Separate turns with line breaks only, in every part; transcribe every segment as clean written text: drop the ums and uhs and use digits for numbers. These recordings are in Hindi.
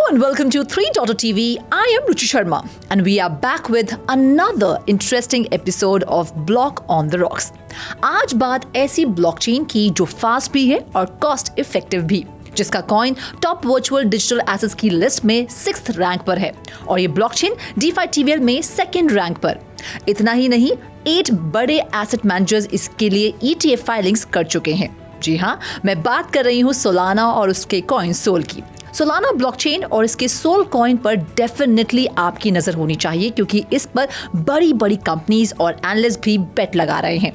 and welcome to 3 TV. I am Ruchi Sharma and we are back with another interesting episode of Block on the Rocks. आज बात ऐसी ब्लॉकचेन की जो फास्ट भी है और कॉस्ट इफेक्टिव भी, जिसका coin top virtual digital assets की लिस्ट में 6th रैंक पर है और ये ब्लॉकचेन DeFi TVL में 2nd रैंक पर। इतना ही नहीं, 8 बड़े एसेट मैनेजर्स इसके लिए ETF फाइलिंग्स कर चुके हैं। जी हाँ, मैं बात कर रही हूँ सोलाना और उसके कॉइन सोल की। सोलाना ब्लॉकचेन और इसके सोल कॉइन पर डेफिनेटली आपकी नजर होनी चाहिए क्योंकि इस पर बड़ी बड़ी कंपनीज और एनालिस्ट भी बेट लगा रहे हैं।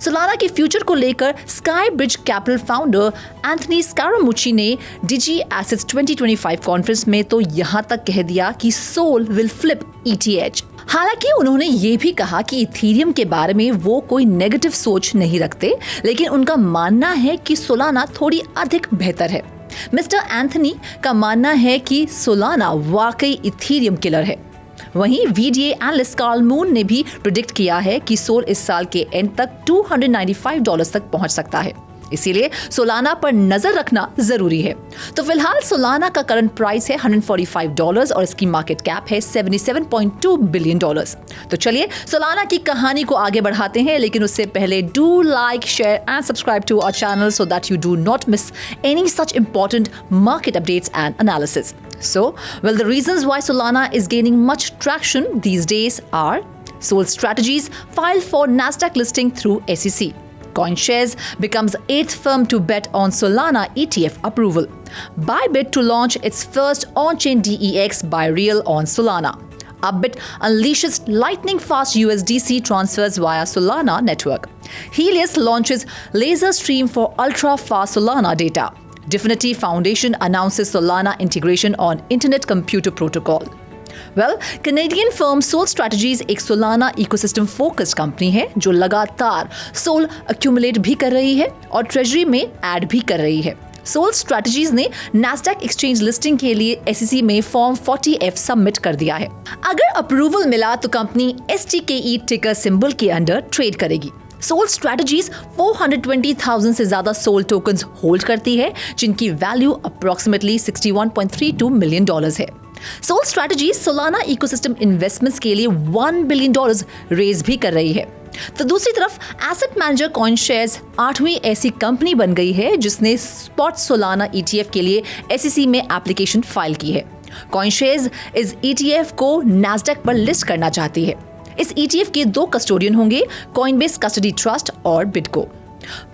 सोलाना के फ्यूचर को लेकर SkyBridge Capital founder Anthony Scaramucci ने डिजी एसेट्स 2025 कॉन्फ्रेंस में तो यहां तक कह दिया कि सोल विल फ्लिप ETH। हालांकि उन्होंने ये भी कहा कि इथेरियम के बारे में वो कोई नेगेटिव सोच नहीं रखते, लेकिन उनका मानना है कि सोलाना थोड़ी अधिक बेहतर है। मिस्टर एंथनी का मानना है कि सोलाना वाकई इथेरियम किलर है। वहीं VDA एनालिस्ट कार्ल मून ने भी प्रेडिक्ट किया है कि सोल इस साल के एंड तक $295 तक पहुंच सकता है, इसीलिए सोलाना पर नजर रखना जरूरी है। तो फिलहाल सोलाना का करंट प्राइस है $145 और इसकी मार्केट कैप है $77.2 बिलियन। तो चलिए सोलाना की कहानी को आगे बढ़ाते हैं, लेकिन उससे पहले do like, share and subscribe to our channel so that you do not miss any such important market updates and analysis. So, the reasons why Solana is gaining much traction these days are: Sol Strategies filed for Nasdaq listing through SEC. CoinShares becomes 8th firm to bet on Solana ETF approval. Bybit to launch its first on-chain DEX by Real on Solana. Upbit unleashes lightning-fast USDC transfers via Solana network. Helios launches laser stream for ultra-fast Solana data. Dfinity Foundation announces Solana integration on Internet Computer Protocol. Canadian firm Sol Strategies एक Solana ecosystem focused कंपनी है जो लगातार Sol accumulate भी कर रही है और ट्रेजरी में ऐड भी कर रही है। Sol Strategies ने Nasdaq एक्सचेंज लिस्टिंग के लिए SEC में फॉर्म 40F सबमिट कर दिया है। अगर अप्रूवल मिला तो कंपनी STKE टिकर सिंबल के अंडर ट्रेड करेगी। सोल स्ट्रैटेजीज 420,000 से ज्यादा सोल टोकन्स होल्ड करती है, जिनकी वैल्यू अप्रोक्सीमेटली $61.32 मिलियन है। Sol strategies Solana ecosystem investments के लिए $1 बिलियन रेज भी कर रही है। तो दूसरी तरफ एसेट मैनेजर CoinShares 8वीं ऐसी कंपनी बन गई है जिसने स्पॉट सोलाना ETF के लिए SEC में एप्लीकेशन फाइल की है। CoinShares इस ETF को Nasdaq पर लिस्ट करना चाहती है। इस ETF के 2 कस्टोडियन होंगे, कॉइनबेस कस्टडी ट्रस्ट और बिटको।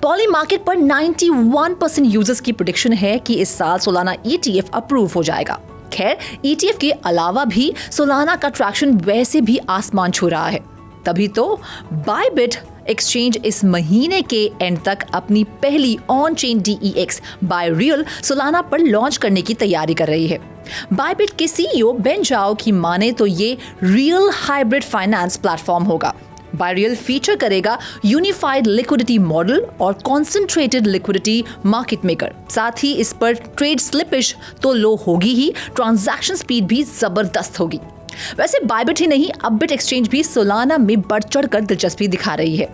पॉली मार्केट पर 91% यूजर्स की प्रेडिक्शन है कि इस साल सोलाना ETF अप्रूव हो जाएगा। खैर, ETF के अलावा भी सोलाना का ट्रैक्शन वैसे भी आसमान छू रहा है। तभी तो बायबिट एक्सचेंज इस महीने के एंड तक अपनी पहली on chain DEX by real Solana पर लॉन्च करने की तैयारी कर रही है। बायबिट के CEO बेन जाओ की माने तो ये रियल हाइब्रिड फाइनेंस प्लेटफॉर्म होगा। बायरियल फीचर करेगा यूनिफाइड लिक्विडिटी मॉडल और कॉन्सेंट्रेटेड लिक्विडिटी मार्केट मेकर। साथ ही इस पर ट्रेड स्लिपेज तो लो होगी ही, ट्रांजैक्शन स्पीड भी जबरदस्त होगी। वैसे बायबिट ही नहीं, अपबिट एक्सचेंज भी सोलाना में बढ़ चढ़कर दिलचस्पी दिखा रही है।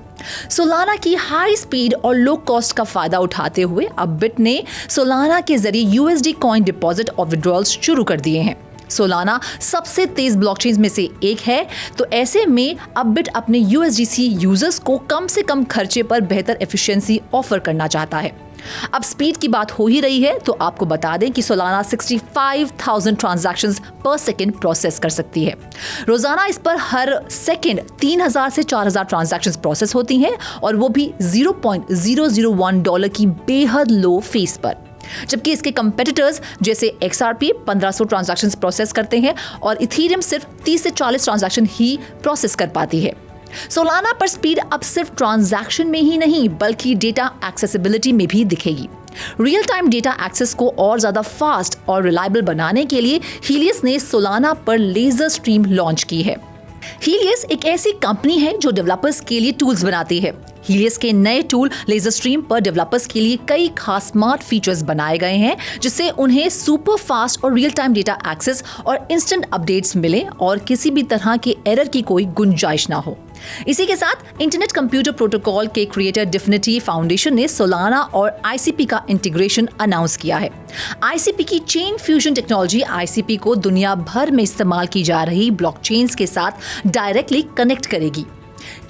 सोलाना की हाई स्पीड और लो कॉस्ट का फायदा उठाते हुए अपबिट ने सोलाना के जरिए USD कॉइन डिपॉजिट और विड्रॉल्स शुरू कर दिए हैं। सोलाना सबसे तेज ब्लॉकचेन्स में से एक है, तो ऐसे में अपबिट अपने USDC यूजर्स को कम से कम खर्चे पर बेहतर एफिशिएंसी ऑफर करना चाहता है। अब स्पीड की बात हो ही रही है तो आपको बता दें कि सोलाना 65,000 ट्रांजैक्शंस पर सेकंड प्रोसेस कर सकती है। रोजाना इस पर हर सेकंड 3,000 से 4,000 ट्रांजैक्शंस प्रोसेस होती हैं और वो भी $0.001 की बेहद लो फीस पर, जबकि इसके कंपेटिटर्स जैसे XRP 1500 ट्रांजैक्शंस प्रोसेस करते हैं और इथेरियम सिर्फ 30 से 40 ट्रांजैक्शन ही प्रोसेस कर पाती है। सोलाना पर स्पीड अब सिर्फ ट्रांजैक्शन में ही नहीं बल्कि डेटा एक्सेसिबिलिटी में भी दिखेगी। रियल टाइम डेटा एक्सेस को और ज्यादा फास्ट और रिलायबल बनाने के लिए हीलियस ने सोलाना पर लेजर स्ट्रीम लॉन्च की है। हीलियस एक ऐसी कंपनी है जो डेवलपर्स के लिए टूल्स बनाती है। हीलियस के नए टूल लेजर स्ट्रीम पर डेवलपर्स के लिए कई खास स्मार्ट फीचर्स बनाए गए हैं, जिससे उन्हें सुपर फास्ट और रियल टाइम डेटा एक्सेस और इंस्टेंट अपडेट्स मिले और किसी भी तरह के एरर की कोई गुंजाइश ना हो। इसी के साथ इंटरनेट कंप्यूटर प्रोटोकॉल के क्रिएटर डिफिनिटी फाउंडेशन ने सोलाना और आईसीपी का इंटीग्रेशन अनाउंस किया है। आईसीपी की चेन फ्यूजन टेक्नोलॉजी आईसीपी को दुनिया भर में इस्तेमाल की जा रही ब्लॉकचेन्स के साथ डायरेक्टली कनेक्ट करेगी।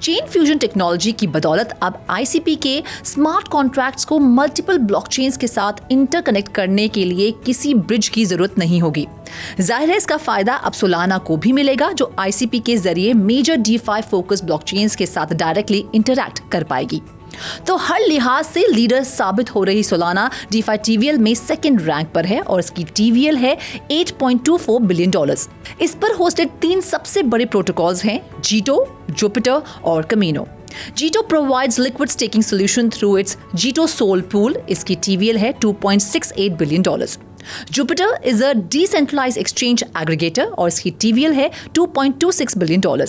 चेन फ्यूजन टेक्नोलॉजी की बदौलत अब आईसीपी के स्मार्ट कॉन्ट्रैक्ट्स को मल्टीपल ब्लॉकचेन्स के साथ इंटरकनेक्ट करने के लिए किसी ब्रिज की जरूरत नहीं होगी। जाहिर है इसका फायदा अब सोलाना को भी मिलेगा, जो आईसीपी के जरिए मेजर DeFi फोकस ब्लॉकचेन्स के साथ डायरेक्टली इंटरैक्ट कर पाएगी। तो हर लिहाज से लीडर साबित हो रही सोलाना DeFi TVL में सेकंड रैंक पर है और इसकी TVL है $8.24 बिलियन। इस पर होस्टेड 3 सबसे बड़े प्रोटोकॉल्स हैं, जीटो, जुपिटर और Kamino. Jito provides liquid staking solution through its Jito SOL pool. इसकी TVL है $2.68 billion. Jupiter is a decentralised exchange aggregator और इसकी TVL है $2.26 बिलियन।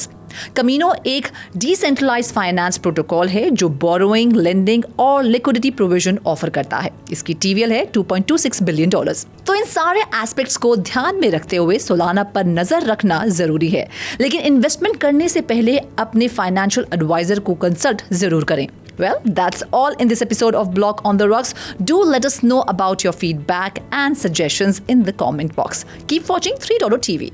कमीनो एक डिसेंट्रलाइज्ड फाइनेंस प्रोटोकॉल है जो बोरोइंग, लेंडिंग और लिक्विडिटी प्रोविजन ऑफर करता है। इसकी TVL है $2.26 बिलियन। तो इन सारे एस्पेक्ट्स को ध्यान में रखते हुए सोलाना पर नजर रखना जरूरी है, लेकिन इन्वेस्टमेंट करने से पहले अपने फाइनेंशियल एडवाइजर को कंसल्ट जरूर करें। Well, that's all in this episode of Block on the Rocks. Do let us know about your feedback and suggestions in the comment box. Keep watching 3 TV.